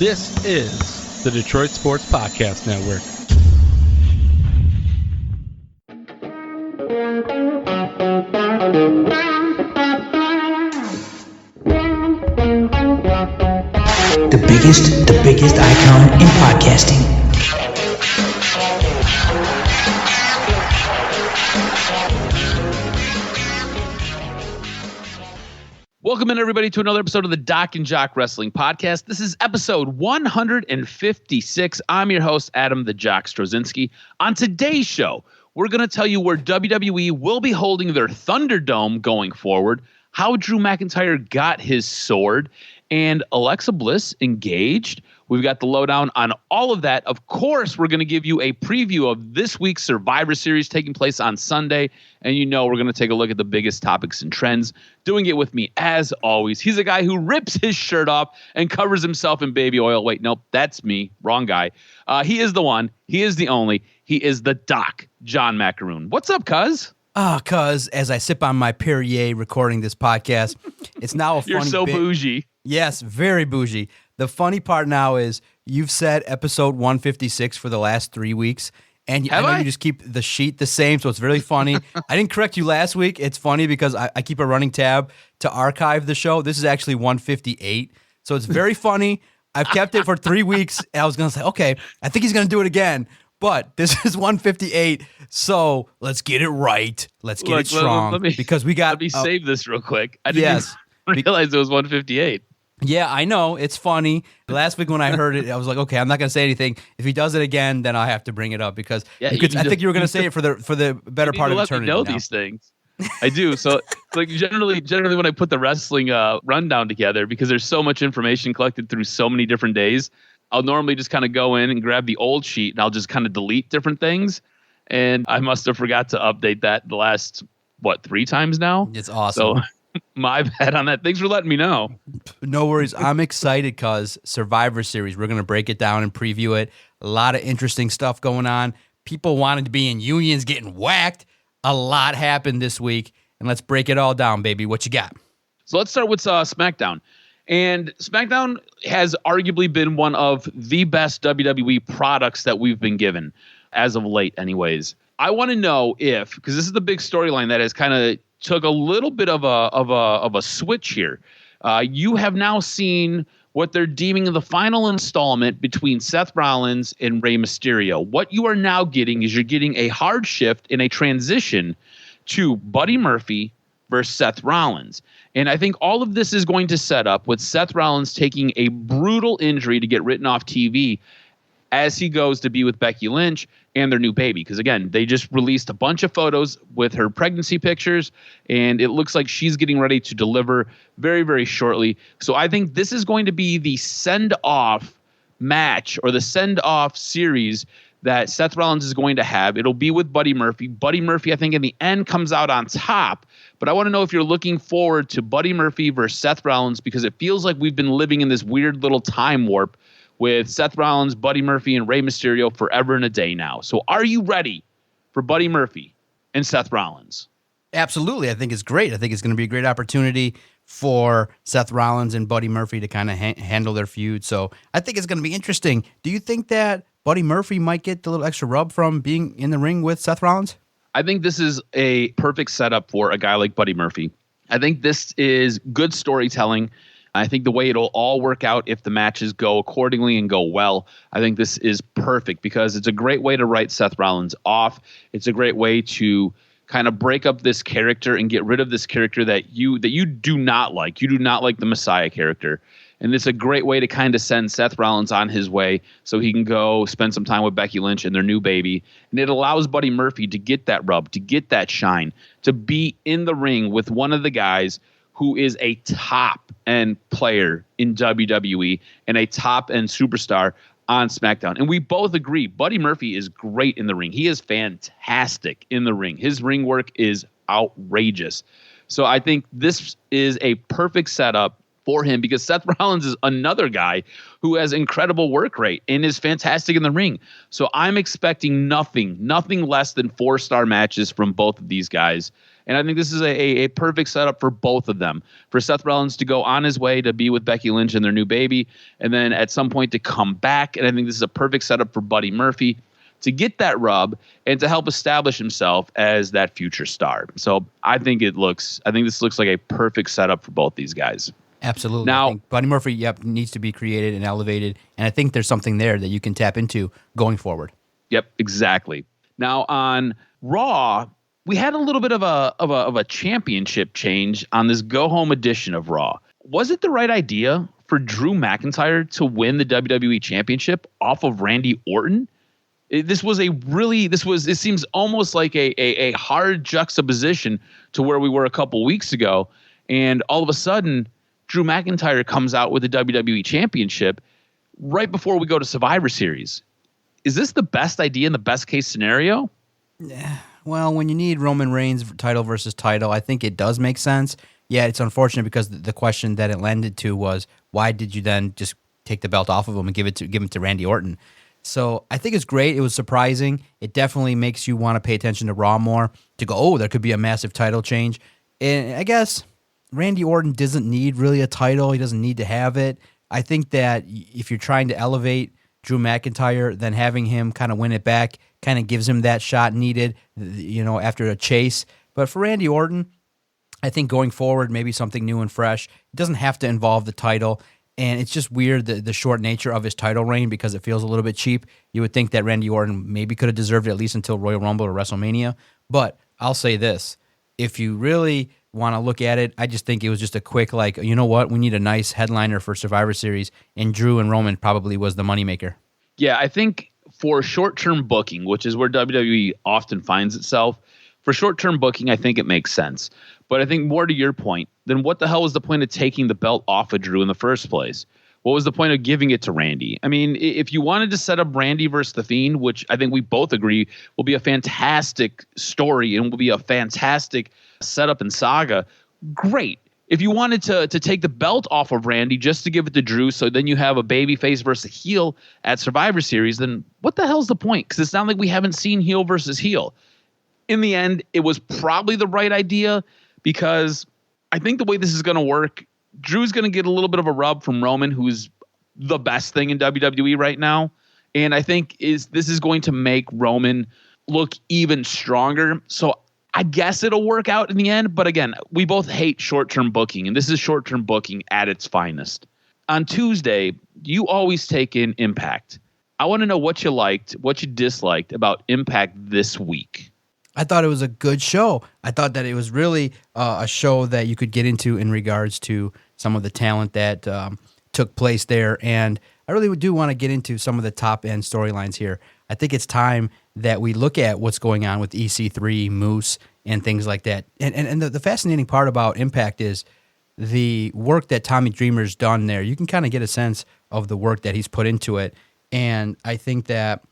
This is the Detroit Sports Podcast Network. The biggest icon in podcasting. Welcome in, everybody, to another episode of the DocNJock Wrestling Podcast. This is episode 156. I'm your host, Adam the Jock Strozinski. On today's show, we're going to tell you where WWE will be holding their Thunderdome going forward, how Drew McIntyre got his sword, and Alexa Bliss engaged. We've got the lowdown on all of that. Of course, we're going to give you a preview of this week's Survivor Series taking place on Sunday. And you know we're going to take a look at the biggest topics and trends. Doing it with me, as always, he's a guy who rips his shirt off and covers himself in baby oil. Wait, nope, that's me. Wrong guy. He is the one. He is the only. He is the Doc, John Macaroon. What's up, cuz? Cuz, as I sip on my Perrier recording this podcast, it's now a funny You're so bougie. Yes, very bougie. The funny part now is you've said episode 156 for the last 3 weeks, and I know you just keep the sheet the same, so it's really funny. I didn't correct you last week. It's funny because I keep a running tab to archive the show. This is actually 158, so it's very funny. I've kept it for 3 weeks, and I was going to say, okay, I think he's going to do it again, but this is 158, so let's get it right. Let's get it strong, because we got... Let me save this real quick. I didn't even realize it was 158. Yeah, I know. It's funny. Last week when I heard it, I was like, okay, I'm not going to say anything. If he does it again, then I'll have to bring it up because I think you were going to say it for the better part of eternity. You know these things. I do. So like generally when I put the wrestling rundown together, because there's so much information collected through so many different days, I'll normally just kind of go in and grab the old sheet and I'll just kind of delete different things. And I must have forgot to update that the last, 3 times now? It's awesome. So my bad on that. Thanks for letting me know. No worries. I'm excited because Survivor Series, we're going to break it down and preview it. A lot of interesting stuff going on. People wanted to be in unions getting whacked. A lot happened this week. And let's break it all down, baby. What you got? So let's start with SmackDown. And SmackDown has arguably been one of the best WWE products that we've been given, as of late anyways. I want to know if, because this is the big storyline that has kind of took a little bit of a switch here. You have now seen what they're deeming the final installment between Seth Rollins and Rey Mysterio. What you are now getting is you're getting a hard shift in a transition to Buddy Murphy versus Seth Rollins. And I think all of this is going to set up with Seth Rollins taking a brutal injury to get written off TV as he goes to be with Becky Lynch and their new baby. Because, again, they just released a bunch of photos with her pregnancy pictures, and it looks like she's getting ready to deliver very, very shortly. So I think this is going to be the send-off match or the send-off series that Seth Rollins is going to have. It'll be with Buddy Murphy. Buddy Murphy, I think, in the end comes out on top. But I want to know if you're looking forward to Buddy Murphy versus Seth Rollins, because it feels like we've been living in this weird little time warp with Seth Rollins, Buddy Murphy, and Rey Mysterio forever and a day now. So are you ready for Buddy Murphy and Seth Rollins? Absolutely. I think it's great. I think it's going to be a great opportunity for Seth Rollins and Buddy Murphy to kind of handle their feud. So I think it's going to be interesting. Do you think that Buddy Murphy might get the little extra rub from being in the ring with Seth Rollins? I think this is a perfect setup for a guy like Buddy Murphy. I think this is good storytelling. I think the way it'll all work out if the matches go accordingly and go well, I think this is perfect because it's a great way to write Seth Rollins off. It's a great way to kind of break up this character and get rid of this character that you do not like. You do not like the Messiah character. And it's a great way to kind of send Seth Rollins on his way so he can go spend some time with Becky Lynch and their new baby. And it allows Buddy Murphy to get that rub, to get that shine, to be in the ring with one of the guys who is a top-end player in WWE and a top-end superstar on SmackDown. And we both agree, Buddy Murphy is great in the ring. He is fantastic in the ring. His ring work is outrageous. So I think this is a perfect setup for him because Seth Rollins is another guy who has incredible work rate and is fantastic in the ring. So I'm expecting nothing less than 4-star matches from both of these guys. And I think this is a perfect setup for both of them. For Seth Rollins to go on his way to be with Becky Lynch and their new baby, and then at some point to come back. And I think this is a perfect setup for Buddy Murphy to get that rub and to help establish himself as that future star. So I think this looks like a perfect setup for both these guys. Absolutely. Now, I think Buddy Murphy, needs to be created and elevated, and I think there's something there that you can tap into going forward. Yep, exactly. Now on Raw, we had a little bit of a championship change on this go-home edition of Raw. Was it the right idea for Drew McIntyre to win the WWE Championship off of Randy Orton? It seems almost like a hard juxtaposition to where we were a couple weeks ago. And all of a sudden, Drew McIntyre comes out with the WWE Championship right before we go to Survivor Series. Is this the best idea in the best case scenario? Well, when you need Roman Reigns title versus title, I think it does make sense. Yeah, it's unfortunate because the question that it lended to was, why did you then just take the belt off of him and give him to Randy Orton? So I think it's great. It was surprising. It definitely makes you want to pay attention to Raw more, to go, oh, there could be a massive title change. And I guess Randy Orton doesn't need really a title. He doesn't need to have it. I think that if you're trying to elevate Drew McIntyre, then having him kind of win it back kind of gives him that shot needed, after a chase. But for Randy Orton, I think going forward, maybe something new and fresh. It doesn't have to involve the title. And it's just weird, the short nature of his title reign, because it feels a little bit cheap. You would think that Randy Orton maybe could have deserved it at least until Royal Rumble or WrestleMania. But I'll say this. If you really want to look at it, I just think it was just a quick, you know what? We need a nice headliner for Survivor Series. And Drew and Roman probably was the moneymaker. Yeah, I think for short-term booking, which is where WWE often finds itself, for short-term booking, I think it makes sense. But I think more to your point, then what the hell was the point of taking the belt off of Drew in the first place? What was the point of giving it to Randy? I mean, if you wanted to set up Randy versus The Fiend, which I think we both agree will be a fantastic story and will be a fantastic setup and saga, great. If you wanted to take the belt off of Randy just to give it to Drew so then you have a babyface versus a heel at Survivor Series, then what the hell's the point? Because it's not like we haven't seen heel versus heel. In the end, it was probably the right idea because I think the way this is going to work, Drew's going to get a little bit of a rub from Roman, who's the best thing in WWE right now. And I think this is going to make Roman look even stronger. So I guess it'll work out in the end. But again, we both hate short-term booking, and this is short-term booking at its finest. On Tuesday, you always take in Impact. I want to know what you liked, what you disliked about Impact this week. I thought it was a good show. I thought that it was really a show that you could get into in regards to some of the talent that took place there. And I really do want to get into some of the top-end storylines here. I think it's time that we look at what's going on with EC3, Moose, and things like that. And the fascinating part about Impact is the work that Tommy Dreamer's done there. You can kind of get a sense of the work that he's put into it. And I think that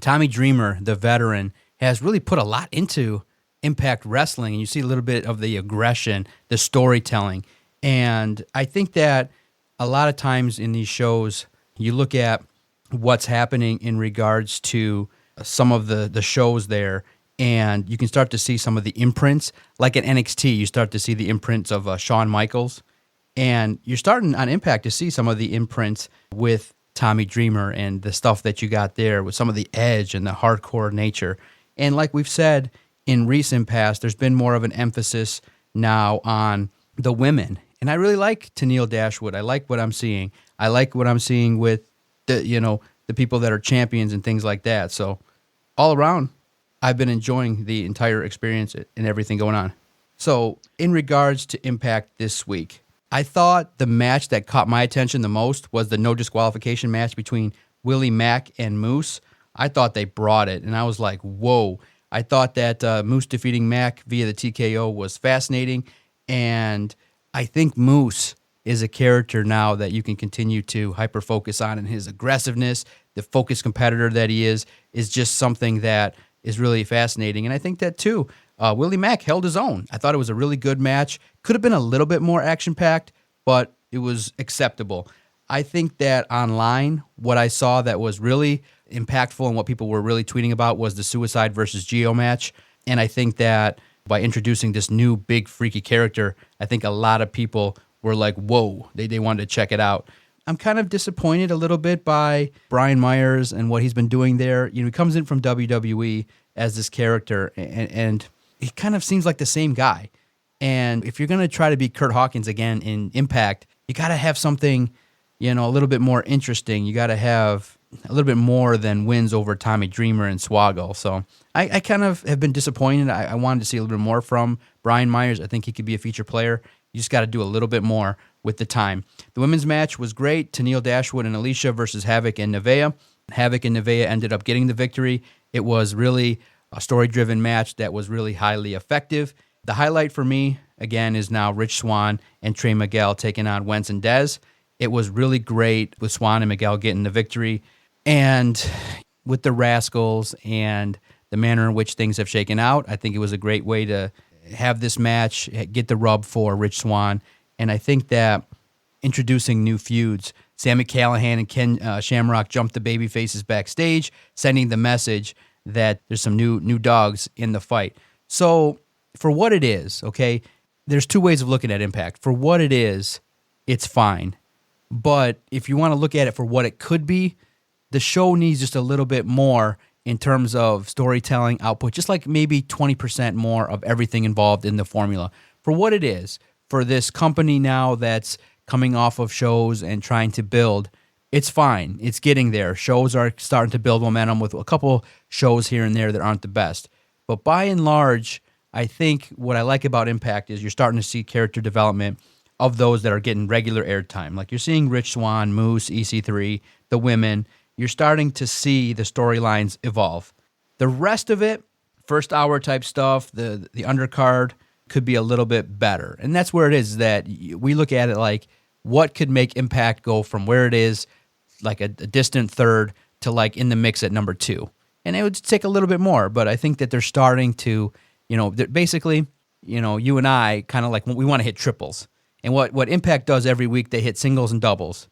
Tommy Dreamer, the veteran, has really put a lot into Impact Wrestling, and you see a little bit of the aggression, the storytelling. And I think that a lot of times in these shows, you look at what's happening in regards to some of the shows there, and you can start to see some of the imprints. Like at NXT, you start to see the imprints of Shawn Michaels, and you're starting on Impact to see some of the imprints with Tommy Dreamer and the stuff that you got there with some of the edge and the hardcore nature. And like we've said in recent past, there's been more of an emphasis now on the women. And I really like Tennille Dashwood. I like what I'm seeing. I like what I'm seeing with the people that are champions and things like that. So all around, I've been enjoying the entire experience and everything going on. So in regards to Impact this week, I thought the match that caught my attention the most was the no disqualification match between Willie Mack and Moose. I thought they brought it, and I was like, whoa. I thought that Moose defeating Mack via the TKO was fascinating, and I think Moose is a character now that you can continue to hyper-focus on, and his aggressiveness, the focused competitor that he is just something that is really fascinating. And I think that, too, Willie Mack held his own. I thought it was a really good match. Could have been a little bit more action-packed, but it was acceptable. I think that online, what I saw that was really impactful and what people were really tweeting about was the Suicide versus Geo match. And I think that by introducing this new big freaky character, I think a lot of people were like, whoa, they wanted to check it out. I'm kind of disappointed a little bit by Brian Myers and what he's been doing there. He comes in from WWE as this character, and he kind of seems like the same guy. And if you're going to try to be Kurt Hawkins again in Impact, you got to have something, a little bit more interesting. You got to have a little bit more than wins over Tommy Dreamer and Swoggle. So I kind of have been disappointed. I wanted to see a little bit more from Brian Myers. I think he could be a feature player. You just got to do a little bit more with the time. The women's match was great. Tenille Dashwood and Alicia versus Havoc and Nevaeh. Havoc and Nevaeh ended up getting the victory. It was really a story-driven match that was really highly effective. The highlight for me, again, is now Rich Swann and Trey Miguel taking on Wentz and Dez. It was really great with Swann and Miguel getting the victory. And with the Rascals and the manner in which things have shaken out, I think it was a great way to have this match, get the rub for Rich Swann. And I think that introducing new feuds, Sami Callihan and Ken Shamrock jumped the baby faces backstage, sending the message that there's some new dogs in the fight. So for what it is, okay, there's two ways of looking at Impact. For what it is, it's fine. But if you want to look at it for what it could be, the show needs just a little bit more in terms of storytelling output, just like maybe 20% more of everything involved in the formula. For what it is, for this company now that's coming off of shows and trying to build, it's fine. It's getting there. Shows are starting to build momentum with a couple shows here and there that aren't the best. But by and large, I think what I like about Impact is you're starting to see character development of those that are getting regular airtime. Like you're seeing Rich Swann, Moose, EC3, the women. You're starting to see the storylines evolve. The rest of it, first hour type stuff, the undercard could be a little bit better. And that's where it is, that we look at it like what could make Impact go from where it is, like a distant third, to like in the mix at number 2. And it would take a little bit more, but I think that they're starting to, basically, you and I kind of like, we want to hit triples. And what Impact does every week, they hit singles and doubles.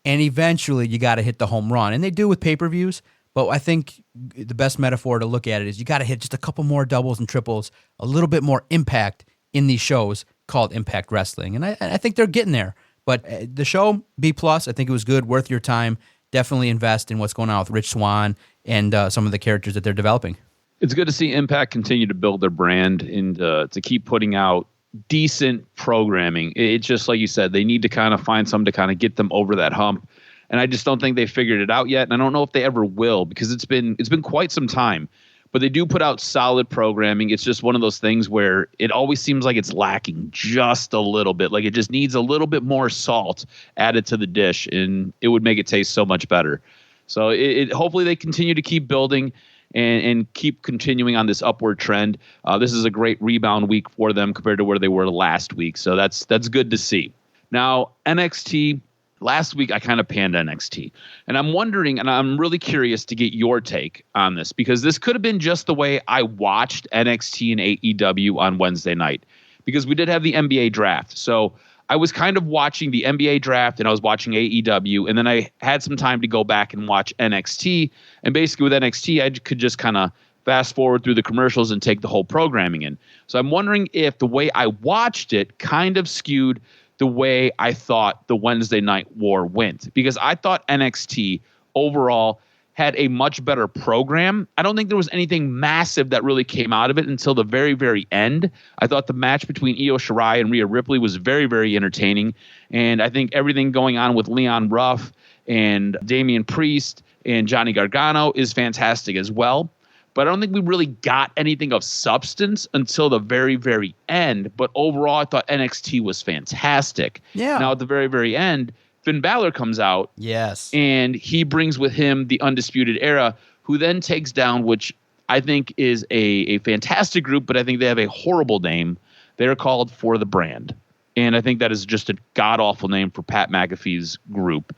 And eventually you got to hit the home run. And they do with pay-per-views, but I think the best metaphor to look at it is you got to hit just a couple more doubles and triples, a little bit more impact in these shows called Impact Wrestling. And I think they're getting there. But the show, B+, I think it was good, worth your time. Definitely invest in what's going on with Rich Swann and some of the characters that they're developing. It's good to see Impact continue to build their brand and to keep putting out decent programming. It's just like you said, they need to kind of find something to kind of get them over that hump. And I just don't think they figured it out yet. And I don't know if they ever will, because it's been quite some time. But they do put out solid programming. It's just one of those things where it always seems like it's lacking just a little bit. Like it just needs a little bit more salt added to the dish, and it would make it taste so much better. So hopefully they continue to keep building and keep continuing on this upward trend. This is a great rebound week for them compared to where they were last week. So that's good to see. Now, NXT. Last week, I kind of panned NXT. And I'm wondering, and I'm really curious to get your take on this, because this could have been just the way I watched NXT and AEW on Wednesday night, because we did have the NBA draft. So I was kind of watching the NBA draft and I was watching AEW, and then I had some time to go back and watch NXT. And basically with NXT, I could just kind of fast forward through the commercials and take the whole programming in. So I'm wondering if the way I watched it kind of skewed the way I thought the Wednesday Night War went, because I thought NXT overall had a much better program. I don't think there was anything massive that really came out of it until the very, very end. I thought the match between Io Shirai and Rhea Ripley was very, very entertaining. And I think everything going on with Leon Ruff and Damian Priest and Johnny Gargano is fantastic as well. But I don't think we really got anything of substance until the very, very end. But overall, I thought NXT was fantastic. Yeah. Now, at the very, very end, Finn Balor comes out. Yes. And he brings with him the Undisputed Era, who then takes down, which I think is a fantastic group, but I think they have a horrible name. They're called For the Brand. And I think that is just a god-awful name for Pat McAfee's group.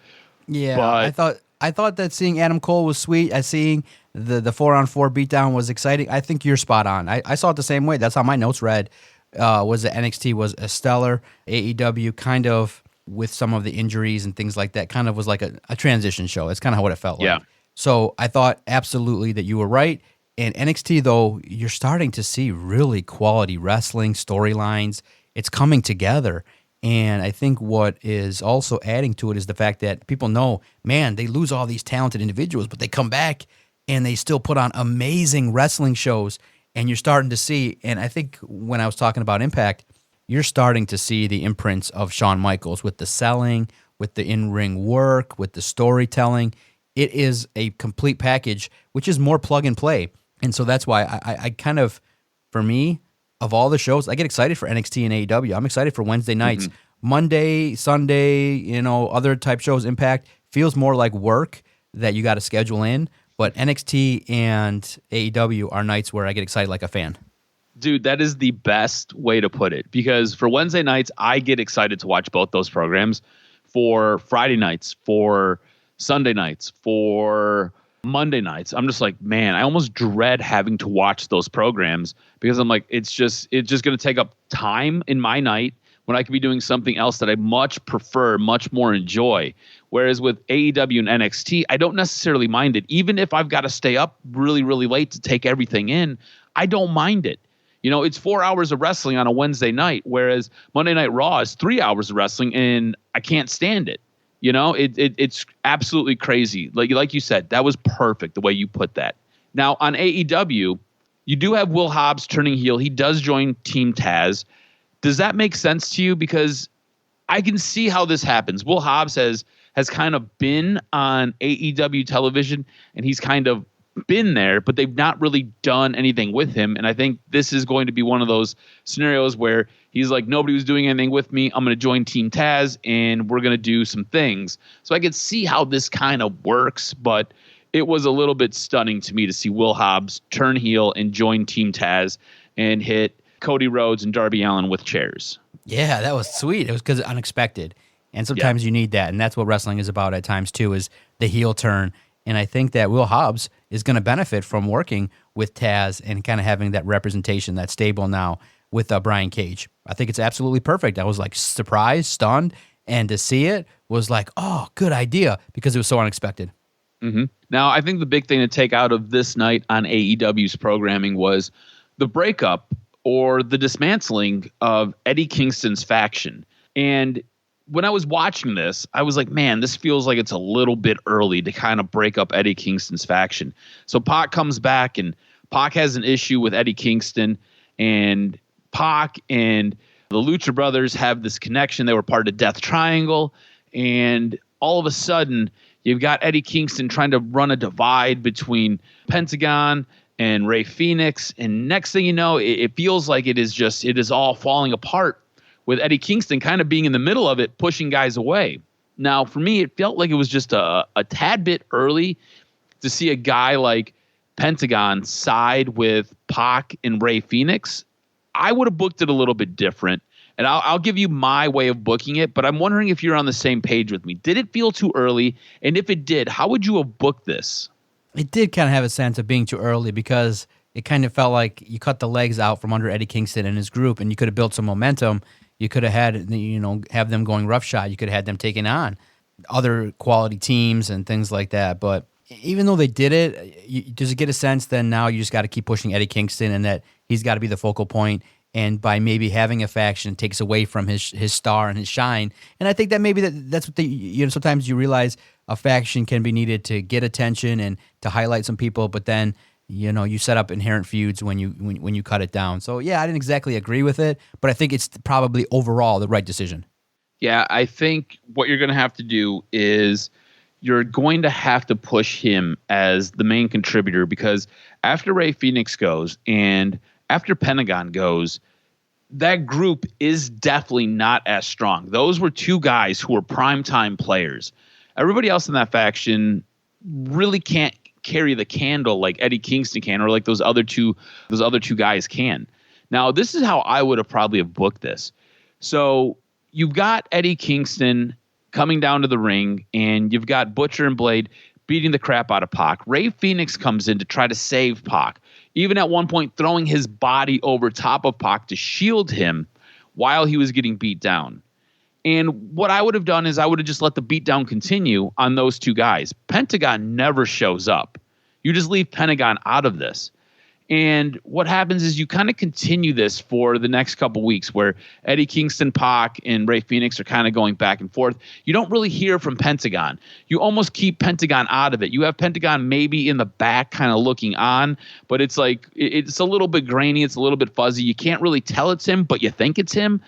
Yeah, but I thought that seeing Adam Cole was sweet. Seeing the 4-on-4 beatdown was exciting. I think you're spot on. I saw it the same way. That's how my notes read, was that NXT was a stellar. AEW kind of, with some of the injuries and things like that, kind of was like a transition show. It's kind of what it felt like. Yeah. So I thought absolutely that you were right. And NXT, though, you're starting to see really quality wrestling storylines. It's coming together. And I think what is also adding to it is the fact that people know, man, they lose all these talented individuals, but they come back and they still put on amazing wrestling shows. And you're starting to see, and I think when I was talking about Impact, you're starting to see the imprints of Shawn Michaels with the selling, with the in-ring work, with the storytelling. It is a complete package, which is more plug and play. And so that's why I kind of, for me, of all the shows, I get excited for NXT and AEW. I'm excited for Wednesday nights. Monday, Sunday, other type shows, Impact, feels more like work that you got to schedule in. But NXT and AEW are nights where I get excited like a fan. Dude, that is the best way to put it. Because for Wednesday nights, I get excited to watch both those programs. For Friday nights, for Sunday nights, for Monday nights, I'm just like, man, I almost dread having to watch those programs because I'm like, it's just going to take up time in my night when I could be doing something else that I much prefer, much more enjoy. Whereas with AEW and NXT, I don't necessarily mind it. Even if I've got to stay up really, really late to take everything in, I don't mind it. It's 4 hours of wrestling on a Wednesday night, whereas Monday Night Raw is 3 hours of wrestling, and I can't stand it. It's absolutely crazy. Like you said, that was perfect the way you put that. Now, on AEW, you do have Will Hobbs turning heel. He does join Team Taz. Does that make sense to you? Because I can see how this happens. Will Hobbs has kind of been on AEW television, and he's kind of been there, but they've not really done anything with him. And I think this is going to be one of those scenarios where he's like, nobody was doing anything with me. I'm going to join Team Taz, and we're going to do some things. So I could see how this kind of works, but it was a little bit stunning to me to see Will Hobbs turn heel and join Team Taz and hit Cody Rhodes and Darby Allin with chairs. Yeah, that was sweet. It was because unexpected. And sometimes you need that. And that's what wrestling is about at times too, is the heel turn. And I think that Will Hobbs is going to benefit from working with Taz and kind of having that representation, that stable now with Brian Cage. I think it's absolutely perfect. I was like surprised, stunned, and to see it was like, oh, good idea, because it was so unexpected. Mm-hmm. Now, I think the big thing to take out of this night on AEW's programming was the breakup or the dismantling of Eddie Kingston's faction. And when I was watching this, I was like, man, this feels like it's a little bit early to kind of break up Eddie Kingston's faction. So Pac comes back, and Pac has an issue with Eddie Kingston, and Pac and the Lucha Brothers have this connection. They were part of Death Triangle, and all of a sudden, you've got Eddie Kingston trying to run a divide between Pentagon and Rey Fenix, and next thing you know, it feels like it is all falling apart, with Eddie Kingston kind of being in the middle of it, pushing guys away. Now, for me, it felt like it was just a tad bit early to see a guy like Pentagon side with Pac and Rey Fenix. I would have booked it a little bit different, and I'll give you my way of booking it, but I'm wondering if you're on the same page with me. Did it feel too early? And if it did, how would you have booked this? It did kind of have a sense of being too early because it kind of felt like you cut the legs out from under Eddie Kingston and his group, and you could have built some momentum. You could have had, have them going roughshod. You could have had them taking on other quality teams and things like that. But even though they did it, does it get a sense then now you just got to keep pushing Eddie Kingston and that he's got to be the focal point? And by maybe having a faction takes away from his star and his shine. And I think that maybe that's what sometimes you realize a faction can be needed to get attention and to highlight some people, but then you set up inherent feuds when you cut it down. So yeah, I didn't exactly agree with it, but I think it's probably overall the right decision. Yeah, I think what you're going to have to do is you're going to have to push him as the main contributor, because after Rey Fenix goes and after Pentagon goes, that group is definitely not as strong. Those were two guys who were primetime players. Everybody else in that faction really can't carry the candle like Eddie Kingston can, or like those other two guys can. Now, this is how I would have probably have booked this. So you've got Eddie Kingston coming down to the ring, and you've got Butcher and Blade beating the crap out of Pac. Rey Fenix comes in to try to save Pac, even at one point throwing his body over top of Pac to shield him while he was getting beat down. And what I would have done is I would have just let the beatdown continue on those two guys. Pentagon never shows up. You just leave Pentagon out of this. And what happens is you kind of continue this for the next couple weeks where Eddie Kingston, Pac, and Rey Fenix are kind of going back and forth. You don't really hear from Pentagon. You almost keep Pentagon out of it. You have Pentagon maybe in the back kind of looking on, but it's like it's a little bit grainy. It's a little bit fuzzy. You can't really tell it's him, but you think it's him.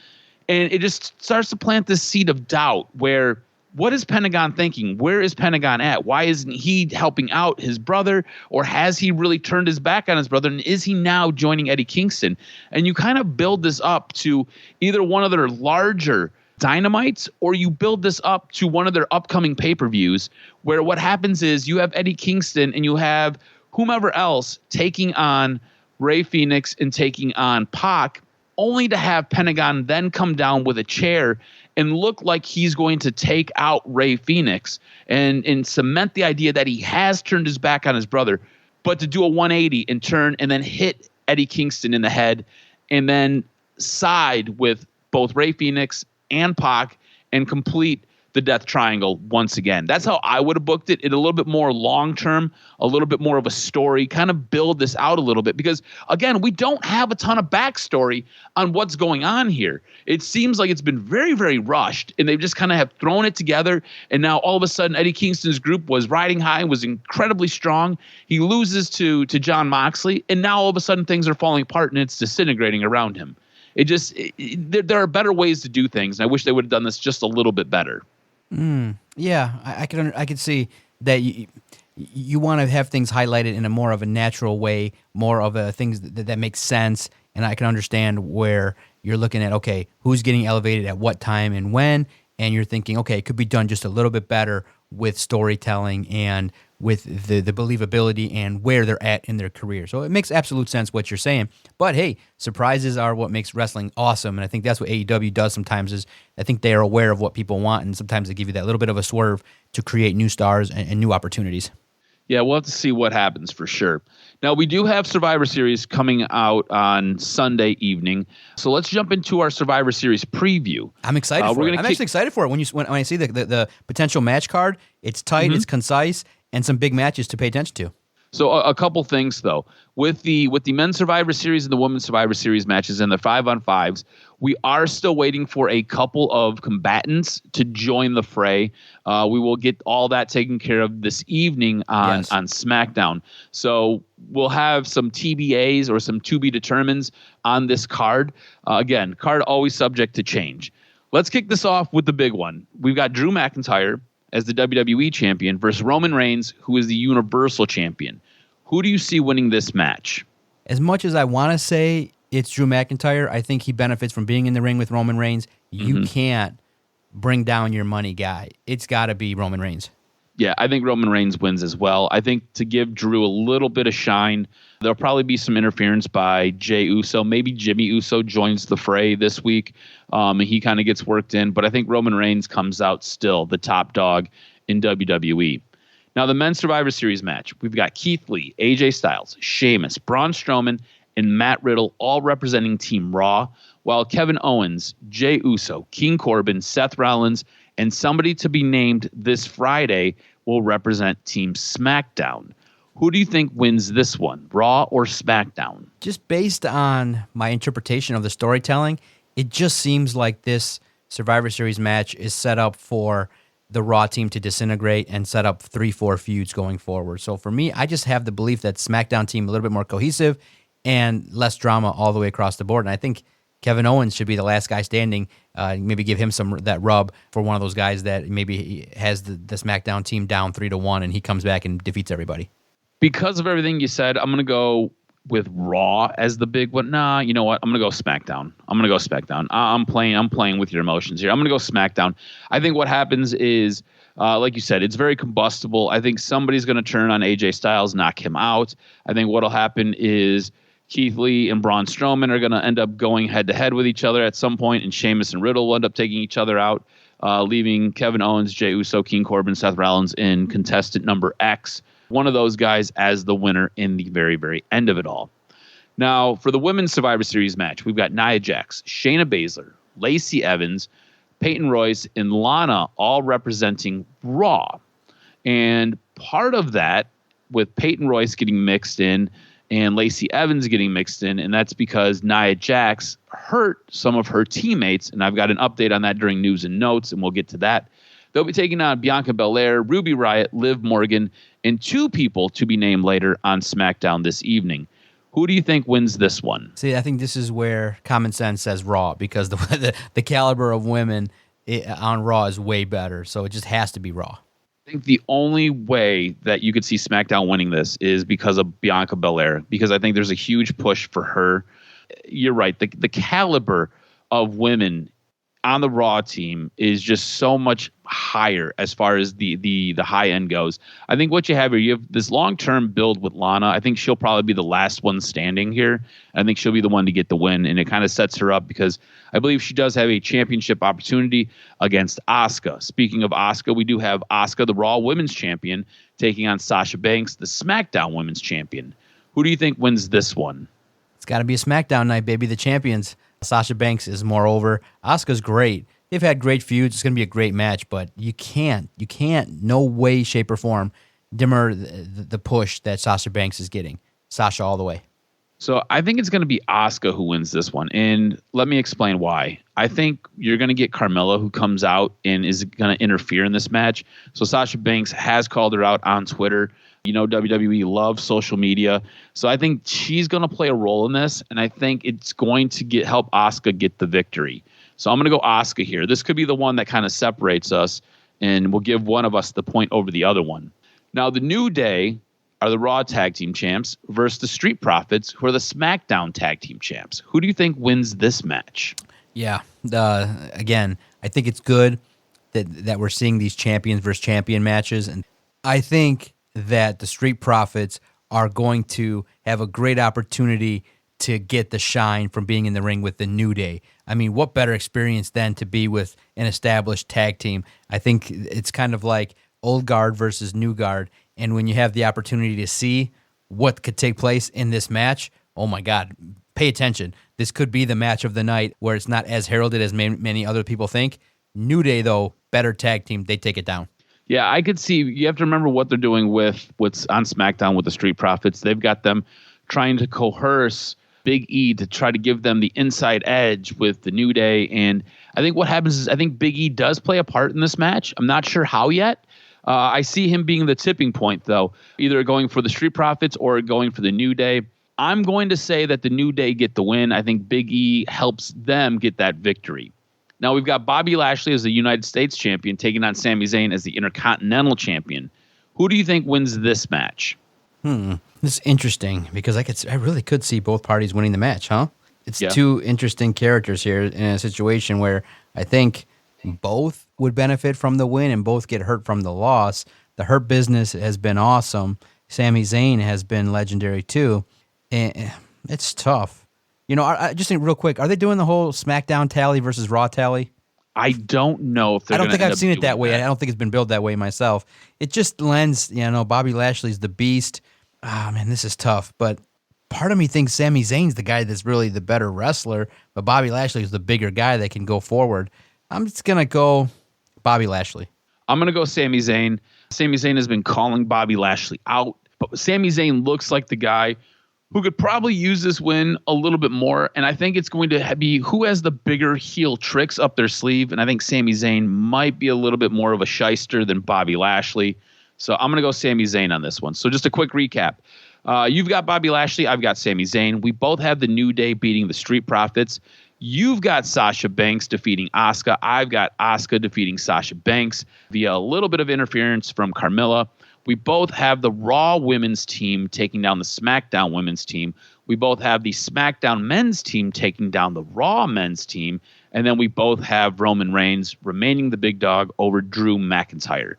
And it just starts to plant this seed of doubt where what is Pentagon thinking? Where is Pentagon at? Why isn't he helping out his brother? Or has he really turned his back on his brother? And is he now joining Eddie Kingston? And you kind of build this up to either one of their larger dynamites, or you build this up to one of their upcoming pay-per-views where what happens is you have Eddie Kingston and you have whomever else taking on Rey Fenix and taking on Pac, only to have Pentagon then come down with a chair and look like he's going to take out Rey Fenix and cement the idea that he has turned his back on his brother, but to do a 180 and turn and then hit Eddie Kingston in the head and then side with both Rey Fenix and Pac and complete the Death Triangle once again. That's how I would have booked it. A little bit more long-term, a little bit more of a story, kind of build this out a little bit because, again, we don't have a ton of backstory on what's going on here. It seems like it's been very, very rushed, and they just kind of have thrown it together, and now all of a sudden Eddie Kingston's group was riding high and was incredibly strong. He loses to Jon Moxley, and now all of a sudden things are falling apart and it's disintegrating around him. There are better ways to do things, and I wish they would have done this just a little bit better. Yeah, I could see that you want to have things highlighted in a more of a natural way, more of a things that make sense, and I can understand where you're looking at, okay, who's getting elevated at what time and when, and you're thinking, okay, it could be done just a little bit better with storytelling and with the believability and where they're at in their career. So it makes absolute sense what you're saying. But hey, surprises are what makes wrestling awesome, and I think that's what AEW does sometimes is I think they are aware of what people want, and sometimes they give you that little bit of a swerve to create new stars and new opportunities. Yeah, we'll have to see what happens for sure. Now, we do have Survivor Series coming out on Sunday evening, so let's jump into our Survivor Series preview. I'm excited for it. I'm actually excited for it. When I see the potential match card, it's tight, it's concise, and some big matches to pay attention to. So a couple things, though. With the men's Survivor Series and the women's Survivor Series matches and the 5-on-5s, we are still waiting for a couple of combatants to join the fray. We will get all that taken care of this evening on SmackDown. So we'll have some TBAs or some to be determines on this card. Again, card always subject to change. Let's kick this off with the big one. We've got Drew McIntyre as the WWE champion versus Roman Reigns, who is the Universal champion. Who do you see winning this match? As much as I want to say it's Drew McIntyre, I think he benefits from being in the ring with Roman Reigns. You can't bring down your money guy. It's got to be Roman Reigns. Yeah, I think Roman Reigns wins as well. I think to give Drew a little bit of shine, there'll probably be some interference by Jey Uso. Maybe Jimmy Uso joins the fray this week, and he kind of gets worked in. But I think Roman Reigns comes out still the top dog in WWE. Now, the men's Survivor Series match, we've got Keith Lee, AJ Styles, Sheamus, Braun Strowman, and Matt Riddle all representing Team Raw, while Kevin Owens, Jey Uso, King Corbin, Seth Rollins, and somebody to be named this Friday will represent Team SmackDown. Who do you think wins this one, Raw or SmackDown? Just based on my interpretation of the storytelling, it just seems like this Survivor Series match is set up for the Raw team to disintegrate and set up 3-4 feuds going forward. So for me, I just have the belief that SmackDown team a little bit more cohesive and less drama all the way across the board. And I think Kevin Owens should be the last guy standing. Maybe give him that rub for one of those guys that maybe has the SmackDown team down 3-1 and he comes back and defeats everybody. Because of everything you said, I'm going to go with Raw as the big one. Nah, you know what? I'm going to go SmackDown. I'm playing with your emotions here. I'm going to go SmackDown. I think what happens is, like you said, it's very combustible. I think somebody's going to turn on AJ Styles, knock him out. I think what'll happen is Keith Lee and Braun Strowman are going to end up going head-to-head with each other at some point, and Sheamus and Riddle will end up taking each other out, leaving Kevin Owens, Jey Uso, King Corbin, Seth Rollins in contestant number X, one of those guys as the winner in the very, very end of it all. Now, for the Women's Survivor Series match, we've got Nia Jax, Shayna Baszler, Lacey Evans, Peyton Royce, and Lana all representing Raw. And part of that, with Peyton Royce getting mixed in, and Lacey Evans getting mixed in, and that's because Nia Jax hurt some of her teammates, and I've got an update on that during news and notes, and we'll get to that. They'll be taking on Bianca Belair, Ruby Riott, Liv Morgan, and 2 people to be named later on SmackDown this evening. Who do you think wins this one? See, I think this is where common sense says Raw, because the caliber of women on Raw is way better, so it just has to be Raw. I think the only way that you could see SmackDown winning this is because of Bianca Belair, because I think there's a huge push for her. You're right. The caliber of women on the Raw team is just so much higher as far as the high end goes. I think what you have here, you have this long-term build with Lana. I think she'll probably be the last one standing here. I think she'll be the one to get the win, and it kind of sets her up because I believe she does have a championship opportunity against Asuka. Speaking of Asuka, we do have Asuka, the Raw Women's Champion, taking on Sasha Banks, the SmackDown Women's Champion. Who do you think wins this one? It's got to be a SmackDown night, baby. The champions. Sasha Banks is more over. Asuka's great. They've had great feuds. It's going to be a great match, but you can't, no way, shape, or form dimmer the push that Sasha Banks is getting. Sasha all the way. So I think it's going to be Asuka who wins this one, and let me explain why. I think you're going to get Carmella, who comes out and is going to interfere in this match. So Sasha Banks has called her out on Twitter. You know, WWE loves social media. So I think she's going to play a role in this, and I think it's going to help Asuka get the victory. So I'm going to go Asuka here. This could be the one that kind of separates us and will give one of us the point over the other one. Now, the New Day are the Raw Tag Team Champs versus the Street Profits, who are the SmackDown Tag Team Champs. Who do you think wins this match? Yeah. Again, I think it's good that we're seeing these champions versus champion matches, and I think that the Street Profits are going to have a great opportunity to get the shine from being in the ring with the New Day. I mean, what better experience than to be with an established tag team? I think it's kind of like old guard versus new guard, and when you have the opportunity to see what could take place in this match, oh my God, pay attention. This could be the match of the night where it's not as heralded as many other people think. New Day, though, better tag team, they take it down. Yeah, I could see. You have to remember what they're doing with what's on SmackDown with the Street Profits. They've got them trying to coerce Big E to try to give them the inside edge with the New Day. And I think what happens is I think Big E does play a part in this match. I'm not sure how yet. I see him being the tipping point, though, either going for the Street Profits or going for the New Day. I'm going to say that the New Day get the win. I think Big E helps them get that victory. Now, we've got Bobby Lashley as the United States champion taking on Sami Zayn as the Intercontinental champion. Who do you think wins this match? This is interesting because I really could see both parties winning the match, huh? It's two interesting characters here in a situation where I think both would benefit from the win and both get hurt from the loss. The Hurt Business has been awesome. Sami Zayn has been legendary too. And it's tough. You know, I just think real quick, are they doing the whole SmackDown tally versus Raw tally? I don't know if they're I don't think I've seen it that way. That. I don't think it's been billed that way myself. It just lends, Bobby Lashley's the beast. Ah, man, this is tough. But part of me thinks Sami Zayn's the guy that's really the better wrestler, but Bobby Lashley's the bigger guy that can go forward. I'm just going to go Bobby Lashley. I'm going to go Sami Zayn. Sami Zayn has been calling Bobby Lashley out, but Sami Zayn looks like the guy who could probably use this win a little bit more. And I think it's going to be who has the bigger heel tricks up their sleeve. And I think Sami Zayn might be a little bit more of a shyster than Bobby Lashley. So I'm going to go Sami Zayn on this one. So just a quick recap. You've got Bobby Lashley. I've got Sami Zayn. We both have the New Day beating the Street Profits. You've got Sasha Banks defeating Asuka. I've got Asuka defeating Sasha Banks via a little bit of interference from Carmella. We both have the Raw women's team taking down the SmackDown women's team. We both have the SmackDown men's team taking down the Raw men's team. And then we both have Roman Reigns remaining the big dog over Drew McIntyre.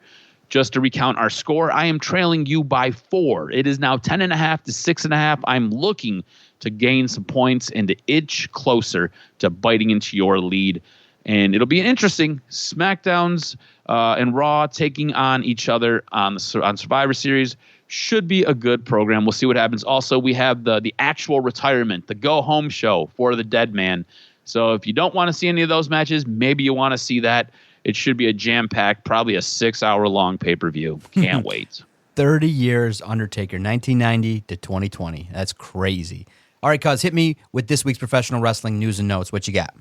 Just to recount our score, I am trailing you by 4. It is now 10.5 to 6.5. I'm looking to gain some points and to itch closer to biting into your lead. And it'll be interesting. SmackDowns and Raw taking on each other on Survivor Series should be a good program. We'll see what happens. Also, we have the actual retirement, the go-home show for the dead man. So if you don't want to see any of those matches, maybe you want to see that. It should be a jam-packed, probably a 6-hour-long pay-per-view. Can't wait. 30 years Undertaker, 1990 to 2020. That's crazy. All right, cuz, hit me with this week's professional wrestling news and notes. What you got?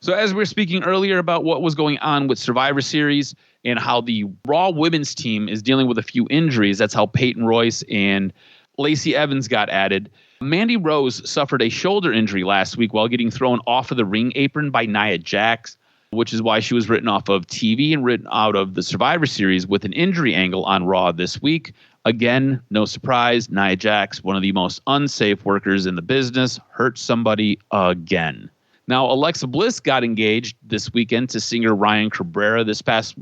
So as we were speaking earlier about what was going on with Survivor Series and how the Raw women's team is dealing with a few injuries, that's how Peyton Royce and Lacey Evans got added. Mandy Rose suffered a shoulder injury last week while getting thrown off of the ring apron by Nia Jax, which is why she was written off of TV and written out of the Survivor Series with an injury angle on Raw this week. Again, no surprise, Nia Jax, one of the most unsafe workers in the business, hurt somebody again. Now, Alexa Bliss got engaged this weekend to singer Ryan Cabrera this past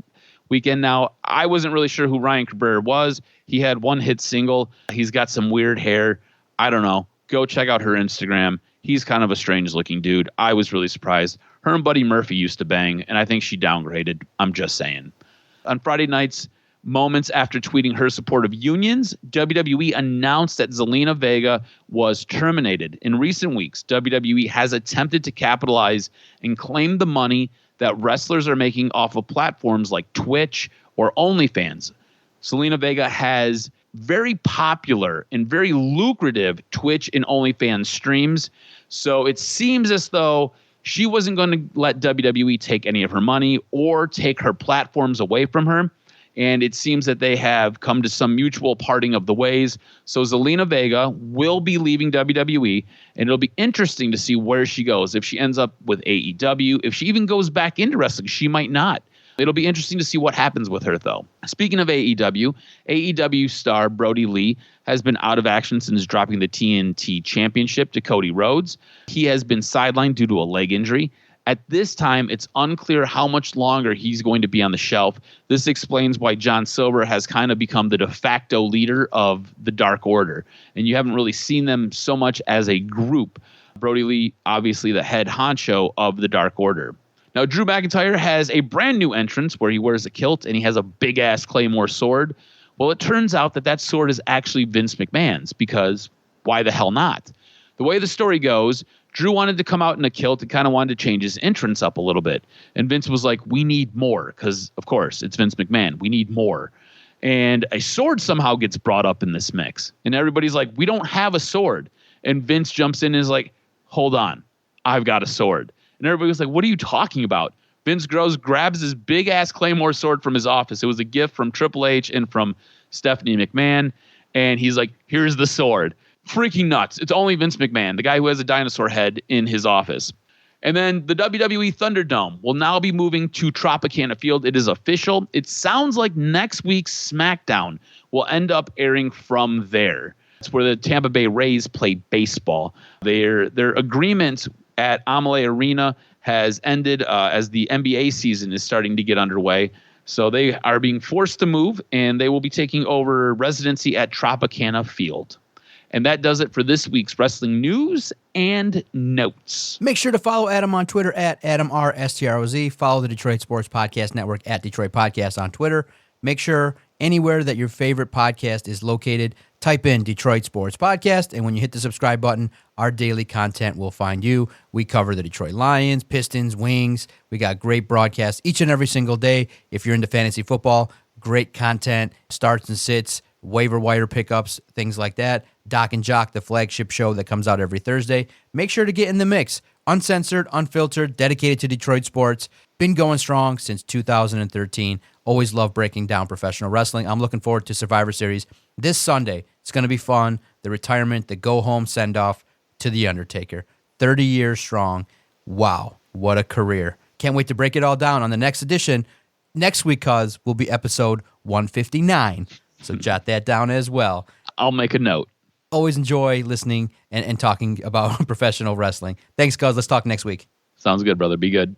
weekend. Now, I wasn't really sure who Ryan Cabrera was. He had one hit single. He's got some weird hair. I don't know. Go check out her Instagram. He's kind of a strange-looking dude. I was really surprised. Her and Buddy Murphy used to bang, and I think she downgraded. I'm just saying. On Friday nights, moments after tweeting her support of unions, WWE announced that Zelina Vega was terminated. In recent weeks, WWE has attempted to capitalize and claim the money that wrestlers are making off of platforms like Twitch or OnlyFans. Zelina Vega has very popular and very lucrative Twitch and OnlyFans streams, so it seems as though she wasn't going to let WWE take any of her money or take her platforms away from her. And it seems that they have come to some mutual parting of the ways. So Zelina Vega will be leaving WWE, and it'll be interesting to see where she goes. If she ends up with AEW, if she even goes back into wrestling, she might not. It'll be interesting to see what happens with her, though. Speaking of AEW star Brody Lee has been out of action since dropping the TNT Championship to Cody Rhodes. He has been sidelined due to a leg injury. At this time, it's unclear how much longer he's going to be on the shelf. This explains why John Silver has kind of become the de facto leader of the Dark Order. And you haven't really seen them so much as a group. Brody Lee, obviously the head honcho of the Dark Order. Now, Drew McIntyre has a brand new entrance where he wears a kilt and he has a big-ass Claymore sword. Well, it turns out that that sword is actually Vince McMahon's, because why the hell not? The way the story goes, Drew wanted to come out in a kilt and kind of wanted to change his entrance up a little bit. And Vince was like, we need more, because, of course, it's Vince McMahon. We need more. And a sword somehow gets brought up in this mix. And everybody's like, we don't have a sword. And Vince jumps in and is like, hold on, I've got a sword. And everybody was like, what are you talking about? Vince grabs his big-ass Claymore sword from his office. It was a gift from Triple H and from Stephanie McMahon. And he's like, here's the sword. Freaking nuts. It's only Vince McMahon, the guy who has a dinosaur head in his office. And then the WWE Thunderdome will now be moving to Tropicana Field. It is official. It sounds like next week's SmackDown will end up airing from there. It's where the Tampa Bay Rays play baseball. Their agreement at Amalie Arena has ended as the NBA season is starting to get underway. So they are being forced to move, and they will be taking over residency at Tropicana Field. And that does it for this week's wrestling news and notes. Make sure to follow Adam on Twitter at AdamRSTROZ. Follow the Detroit Sports Podcast Network at Detroit Podcast on Twitter. Make sure anywhere that your favorite podcast is located, type in Detroit Sports Podcast, and when you hit the subscribe button, our daily content will find you. We cover the Detroit Lions, Pistons, Wings. We got great broadcasts each and every single day. If you're into fantasy football, great content, starts and sits, waiver wire pickups, things like that. DocNJock, the flagship show that comes out every Thursday. Make sure to get in the mix. Uncensored, unfiltered, dedicated to Detroit sports. Been going strong since 2013. Always love breaking down professional wrestling. I'm looking forward to Survivor Series this Sunday. It's going to be fun. The retirement, the go-home send-off to The Undertaker. 30 years strong. Wow, what a career. Can't wait to break it all down on the next edition. Next week, cuz, will be episode 159. So jot that down as well. I'll make a note. Always enjoy listening and talking about professional wrestling. Thanks, cuz. Let's talk next week. Sounds good, brother. Be good.